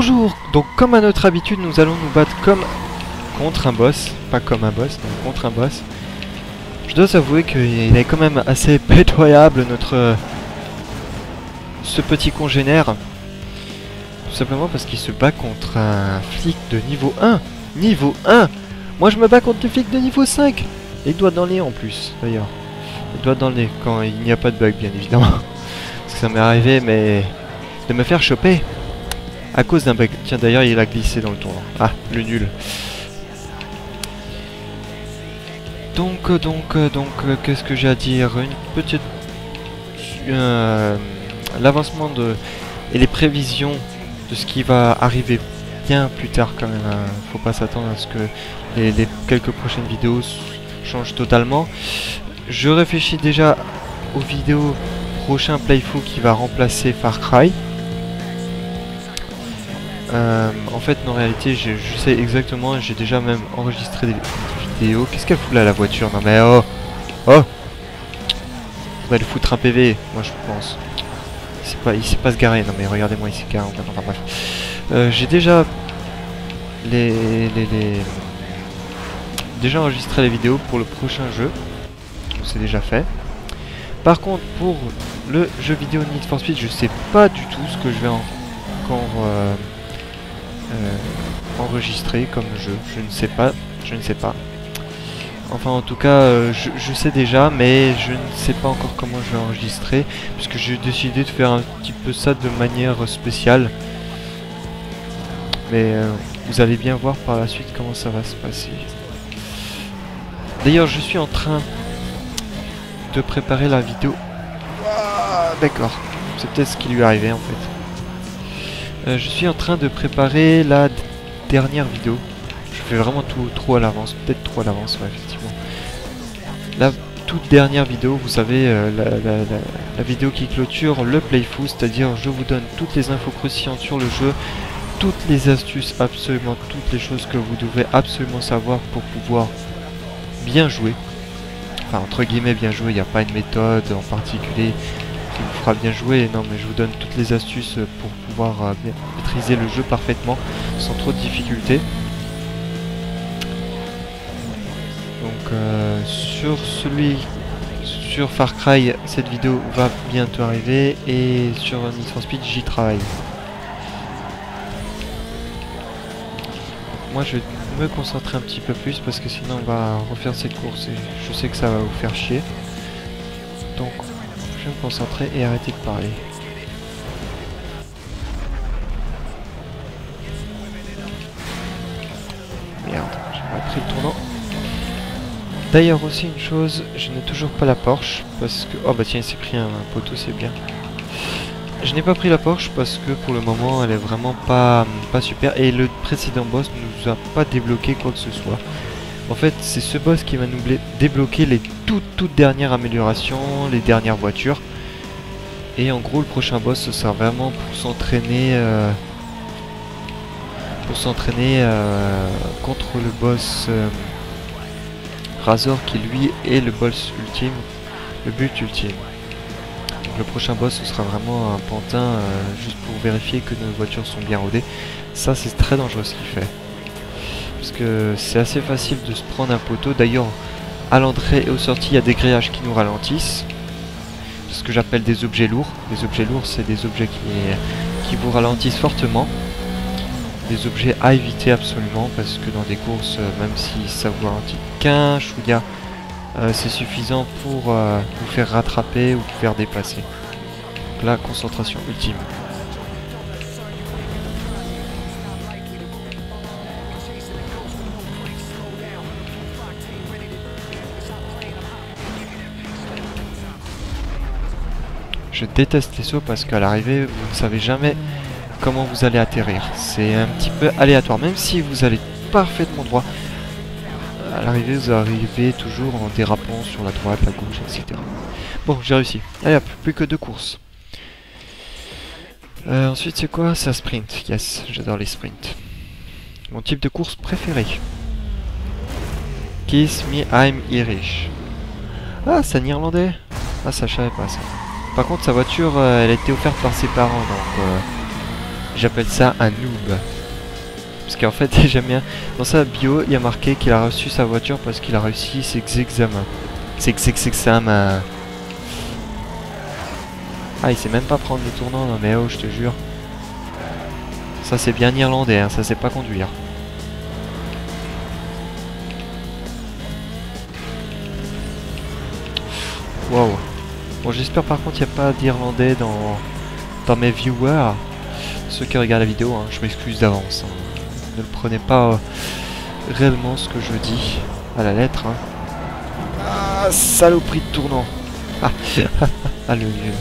Bonjour, donc comme à notre habitude, nous allons nous battre contre un boss, pas comme un boss, mais contre un boss. Je dois avouer qu'il est quand même assez pitoyable ce petit congénère. Tout simplement parce qu'il se bat contre un flic de niveau 1. Niveau 1. Moi je me bats contre le flic de niveau 5. Et il doit dans le nez en plus, d'ailleurs. Il doit dans le nez quand il n'y a pas de bug, bien évidemment. Parce que ça m'est arrivé, mais de me faire choper à cause d'un bug. Tiens, d'ailleurs, il a glissé dans le tournant. Ah, le nul. Donc, qu'est-ce que j'ai à dire? Une petite... l'avancement et les prévisions de ce qui va arriver bien plus tard quand même. Faut pas s'attendre à ce que les quelques prochaines vidéos changent totalement. Je réfléchis déjà aux vidéos prochain Playful qui va remplacer Far Cry. En fait, en réalité, je sais exactement, j'ai déjà même enregistré des vidéos. Qu'est-ce qu'elle fout là, la voiture? Non mais oh! Oh! On va lui foutre un PV, moi je pense. Il sait pas se garer. Non mais regardez-moi, il s'est garé. Enfin bref. J'ai déjà déjà enregistré les vidéos pour le prochain jeu. C'est déjà fait. Par contre, pour le jeu vidéo Need for Speed, je sais pas du tout ce que je vais encore enregistrer comme jeu. Je ne sais pas. Enfin, en tout cas, je sais déjà, mais je ne sais pas encore comment je vais enregistrer, puisque j'ai décidé de faire un petit peu ça de manière spéciale. Mais vous allez bien voir par la suite comment ça va se passer. D'ailleurs, je suis en train de préparer la vidéo. D'accord, c'est peut-être ce qui lui est arrivé en fait. Je suis en train de préparer la dernière vidéo. Je fais vraiment tout trop à l'avance, peut-être trop à l'avance, ouais, effectivement. La toute dernière vidéo, vous savez, la vidéo qui clôture le Playful, c'est-à-dire je vous donne toutes les infos croustillantes sur le jeu, toutes les astuces, absolument toutes les choses que vous devrez absolument savoir pour pouvoir bien jouer. Enfin, entre guillemets bien jouer, il n'y a pas une méthode en particulier qui vous fera bien jouer. Non, mais je vous donne toutes les astuces pour pouvoir bien maîtriser le jeu parfaitement, sans trop de difficultés. Donc, sur Far Cry, cette vidéo va bientôt arriver, et sur Need for Speed, j'y travaille. Moi, je vais me concentrer un petit peu plus parce que sinon on va refaire cette course et je sais que ça va vous faire chier. Donc je vais me concentrer et arrêter de parler. Merde, j'ai pas pris le tournant. D'ailleurs aussi une chose, je n'ai toujours pas la Porsche parce que... Oh bah tiens, il s'est pris un poteau, c'est bien. Je n'ai pas pris la Porsche parce que pour le moment elle est vraiment pas super, et le précédent boss ne nous a pas débloqué quoi que ce soit. En fait, c'est ce boss qui va nous débloquer les toutes dernières améliorations, les dernières voitures. Et en gros, le prochain boss, ce sera vraiment pour s'entraîner contre le boss Razor, qui lui est le boss ultime, le but ultime. Le prochain boss, ce sera vraiment un pantin juste pour vérifier que nos voitures sont bien rodées. Ça, c'est très dangereux ce qu'il fait. Parce que c'est assez facile de se prendre un poteau. D'ailleurs, à l'entrée et aux sorties, il y a des grillages qui nous ralentissent. Ce que j'appelle des objets lourds. Les objets lourds, c'est des objets qui vous ralentissent fortement. Des objets à éviter absolument, parce que dans des courses, même si ça vous ralentit qu'un chouïa, c'est suffisant pour vous faire rattraper ou vous faire déplacer. Donc là, concentration ultime. Je déteste les sauts parce qu'à l'arrivée, vous ne savez jamais comment vous allez atterrir. C'est un petit peu aléatoire, même si vous allez parfaitement droit. À l'arrivée, vous arrivez toujours en dérapant sur la droite, la gauche, etc. Bon, j'ai réussi. Allez hop, plus que 2 courses. Ensuite, c'est quoi? C'est un sprint. Yes, j'adore les sprints. Mon type de course préféré. Kiss me, I'm Irish. Ah, c'est un Irlandais. Ah, ça, je savais pas ça. Par contre, sa voiture, elle a été offerte par ses parents, donc J'appelle ça un noob. Parce qu'en fait, j'aime bien. Dans sa bio, il y a marqué qu'il a reçu sa voiture parce qu'il a réussi ses examens. Ses examens. Ah, il sait même pas prendre le tournant, non mais oh, je te jure. Ça, c'est bien irlandais, hein, ça sait pas conduire. Wow. Bon, j'espère par contre il n'y a pas d'irlandais dans mes viewers. Ceux qui regardent la vidéo, hein, je m'excuse d'avance. Hein. Ne le prenez pas réellement ce que je dis à la lettre. Hein. Ah, saloperie de tournant. Ah, ah le nul.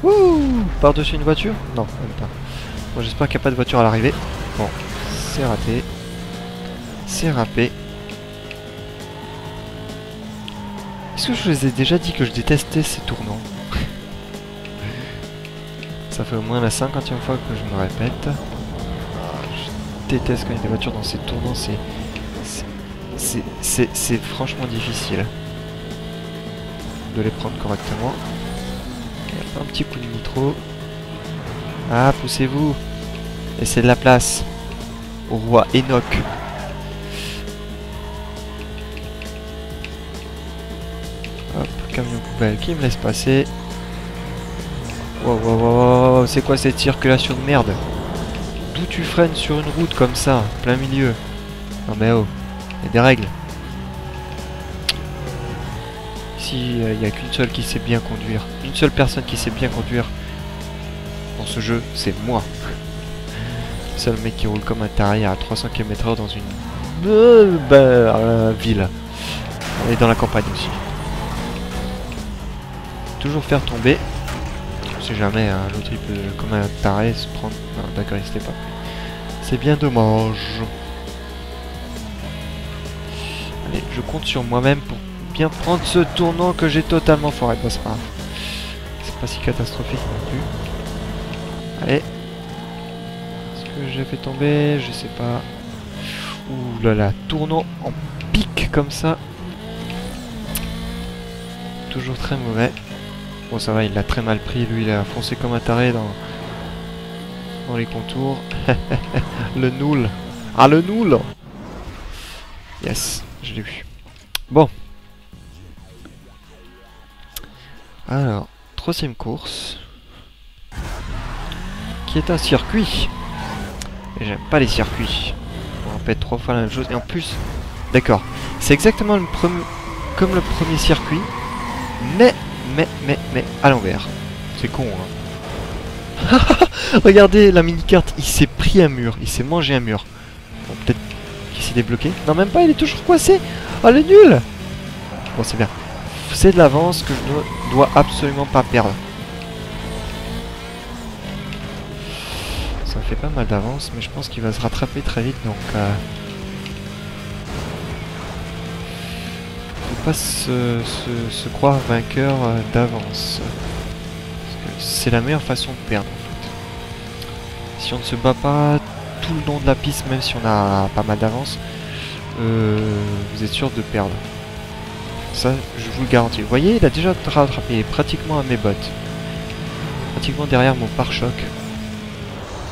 Wouh! Par-dessus une voiture? Non, même pas. Bon, j'espère qu'il n'y a pas de voiture à l'arrivée. Bon, c'est raté. C'est râpé. Est-ce que je vous ai déjà dit que je détestais ces tournants? Ça fait au moins la 50e fois que je me répète. Je déteste quand il y a des voitures dans ces tournants, c'est franchement difficile de les prendre correctement. Un petit coup de nitro. Ah, poussez-vous. Laissez de la place au roi Enoch. Hop, camion poubelle qui me laisse passer. Wow, wow, wow, wow, c'est quoi cette circulation de merde? D'où tu freines sur une route comme ça, plein milieu? Non mais oh, il y a des règles. Ici, il n'y a qu'une seule qui sait bien conduire. Une seule personne qui sait bien conduire dans ce jeu, c'est moi. Le seul mec qui roule comme un taré à 300 km/h dans une ville. Et dans la campagne aussi. Toujours faire tomber. On sait jamais, hein, l'autre il peut comme un taré se prendre... Non, d'accord, il se l'est pas. C'est bien dommage. Allez, je compte sur moi-même pour bien prendre ce tournant que j'ai totalement foiré. Bah, c'est pas grave. C'est pas si catastrophique non plus. Allez. Est-ce que j'ai fait tomber? Je sais pas. Ouh là là, tournant en pique comme ça. Toujours très mauvais. Bon ça va, il l'a très mal pris, lui il a foncé comme un taré dans les contours. Le nul. Ah le nul. Yes, je l'ai vu. Bon. Alors, troisième course. Qui est un circuit. Et j'aime pas les circuits. On répète 3 fois la même chose. Et en plus, d'accord, c'est exactement comme le premier circuit. Mais à l'envers. C'est con, hein. Regardez la mini-carte, il s'est pris un mur, il s'est mangé un mur. Bon, peut-être qu'il s'est débloqué. Non, même pas, il est toujours coincé. Oh, le nul. Bon, c'est bien. C'est de l'avance que je dois absolument pas perdre. Ça fait pas mal d'avance, mais je pense qu'il va se rattraper très vite, donc... Faut pas se croire vainqueur d'avance. C'est la meilleure façon de perdre, en fait. Si on ne se bat pas tout le long de la piste, même si on a pas mal d'avance, vous êtes sûr de perdre. Ça, je vous le garantis. Vous voyez, il a déjà rattrapé pratiquement à mes bottes. Pratiquement derrière mon pare-choc.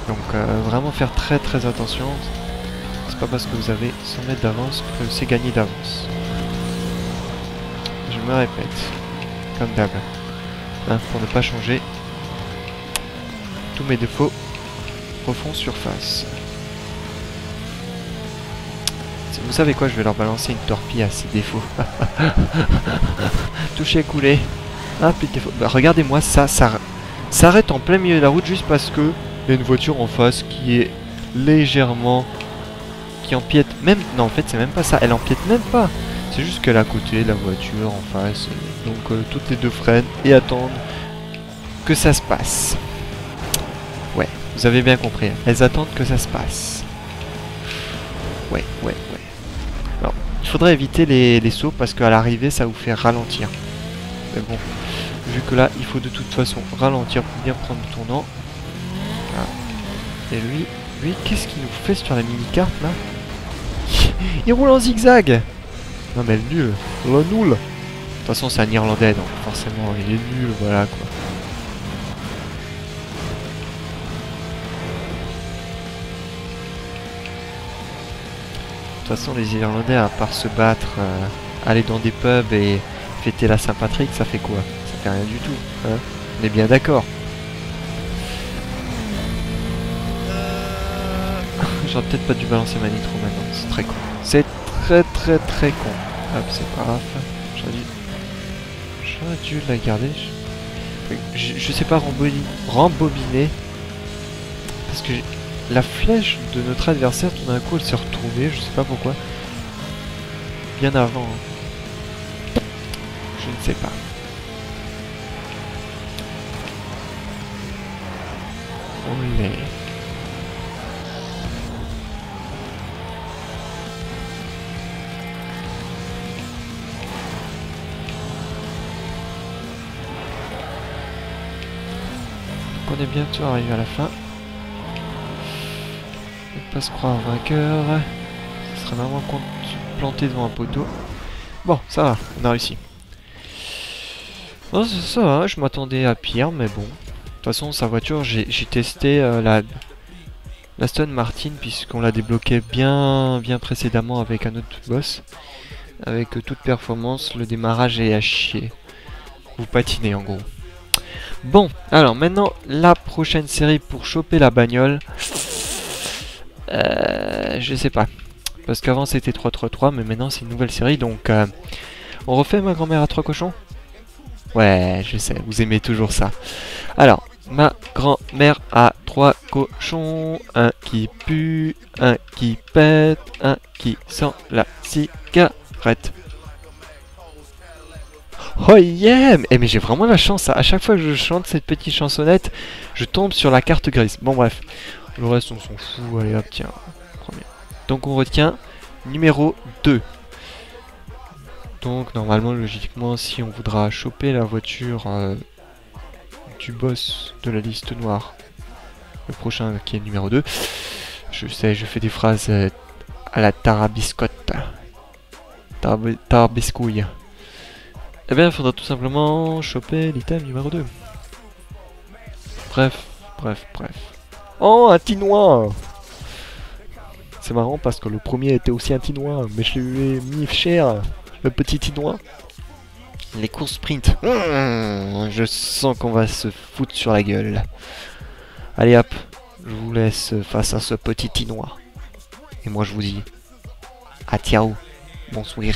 Donc, vraiment faire très attention. C'est pas parce que vous avez 100 mètres d'avance que c'est gagné d'avance. Je me répète, comme d'hab, hein, pour ne pas changer, tous mes défauts refont surface. Vous savez quoi, je vais leur balancer une torpille à ces défauts. Touché, coulé. Ah, plus de défauts. Bah, regardez-moi, ça s'arrête en plein milieu de la route juste parce que il y a une voiture en face qui est légèrement... qui empiète. Même... Non, en fait, c'est même pas ça. Elle empiète même pas. C'est juste qu'elle est à côté, la voiture en face. Donc, toutes les deux freinent et attendent que ça se passe. Ouais, vous avez bien compris. Elles attendent que ça se passe. Ouais. Alors, il faudrait éviter les sauts parce qu'à l'arrivée, ça vous fait ralentir. Mais bon, vu que là, il faut de toute façon ralentir pour bien prendre le tournant. Voilà. Et lui, qu'est-ce qu'il nous fait sur la mini-carte, là? Il roule en zigzag. Non mais le nul. toute façon, c'est un Irlandais, donc forcément, il est nul, voilà quoi. De toute façon, les Irlandais, à part se battre, aller dans des pubs et fêter la Saint-Patrick, ça fait quoi? Ça fait rien du tout, hein? On est bien d'accord. J'aurais peut-être pas dû balancer ma nitro maintenant, c'est très con. C'est très con. Hop, c'est pas grave. J'aurais dû la garder. Je sais pas rembobiner. Parce que la flèche de notre adversaire, tout d'un coup, elle s'est retrouvée, je sais pas pourquoi. Bien avant. Hein. Je ne sais pas. Olé. On est bientôt arrivé à la fin. Ne pas se croire vainqueur. Ce serait vraiment con de se planter devant un poteau. Bon, ça va, on a réussi. Non, ça va, je m'attendais à pire, mais bon. De toute façon, sa voiture, j'ai testé la Aston Martin, puisqu'on l'a débloqué bien précédemment avec un autre boss. Avec toute performance, le démarrage est à chier. Vous patinez en gros. Bon, alors maintenant, la prochaine série pour choper la bagnole. Je sais pas. Parce qu'avant c'était 3-3-3, mais maintenant c'est une nouvelle série, donc... on refait ma grand-mère à 3 cochons? Ouais, je sais, vous aimez toujours ça. Alors, ma grand-mère a 3 cochons. Un qui pue, un qui pète, un qui sent la cigarette. Oh yeah! Eh mais j'ai vraiment la chance, à chaque fois que je chante cette petite chansonnette, je tombe sur la carte grise. Bon bref, le reste on s'en fout, allez hop, tiens, premier. Donc on retient numéro 2. Donc normalement, logiquement, si on voudra choper la voiture du boss de la liste noire, le prochain qui est numéro 2, je sais, je fais des phrases à la tarabiscotte. Tarabiscouille. Eh bien, il faudra tout simplement choper l'item numéro 2. Bref. Oh, un Tinois! C'est marrant parce que le premier était aussi un Tinois, mais je lui ai mis cher, le petit Tinois. Les courses sprint. Je sens qu'on va se foutre sur la gueule. Allez hop, je vous laisse face à ce petit Tinois. Et moi je vous dis, à ciao, bonsoir.